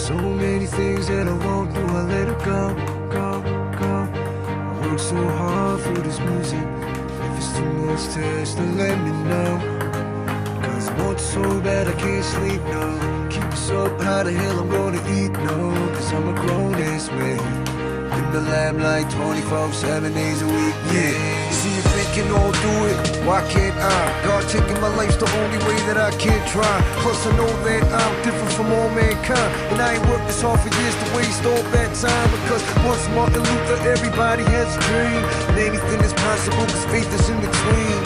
So many things that I won't do, I let it go, go, go. I work so hard for this music. If it's too much to ask, then let me know. Cause I want so bad I can't sleep, no. Keep us up, how the hell I'm gonna eat, no. Cause I'm a grown-ass man in the limelight 24/7 days a week, yeah. See if they can all do it, why can't I? God taking my life's the only way that I can try. Plus I know that I'm different from all mankind, and I ain't worked this hard for years to waste all that time. Because once Martin Luther, everybody has a dream, and anything is possible cause faith is in between.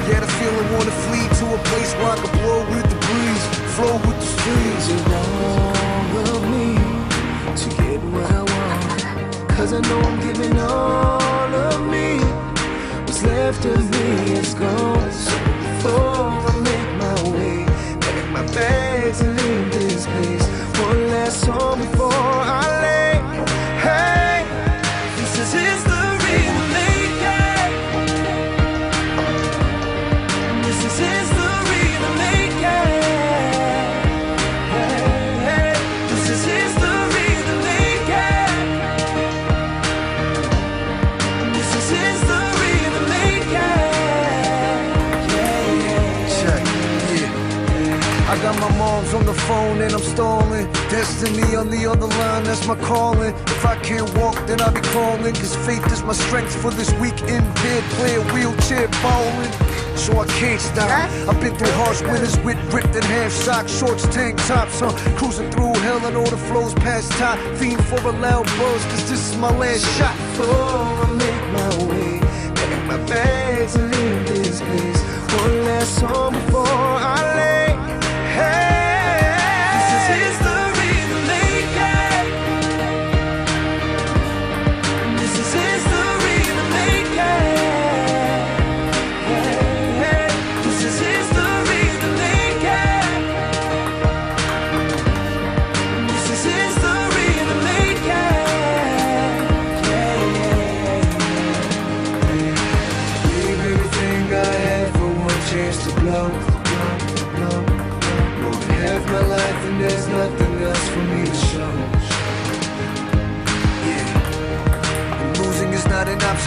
Yeah, the feeling wanna flee to a place where I can blow with the breeze, flow with the streams. Take all of me to get what I want, cause I know I'm giving all of me. What's left of me is gone. So before I make my way, pack my bags and leave this place, one last song before I lay. Hey, this is history to make it. This is history to make it. Hey, this is history to make it. This is history to make it. Check, yeah. I got my mom's on the phone and I'm stalling. Destiny on the other line, that's my calling. If I can't walk, then I'll be crawling. Cause faith is my strength for this week in bed, playing wheelchair bowling. So I can't stop. I've been through harsh winters with ripped in half socks, shorts, tank tops, cruising through hell and all the flows past top. Fiend for a loud buzz, cause this is my last shot. Before I make my way, pack my bags and leave this place, one last song before I lay. Hey, this is history to make it. This is history to make it. Hey, this is history to make it. This is history to make it. Gave everything I had for one chance to blow, blow, blow. More than half my life and there's nothing else for me to show. Yeah, and losing is not an option.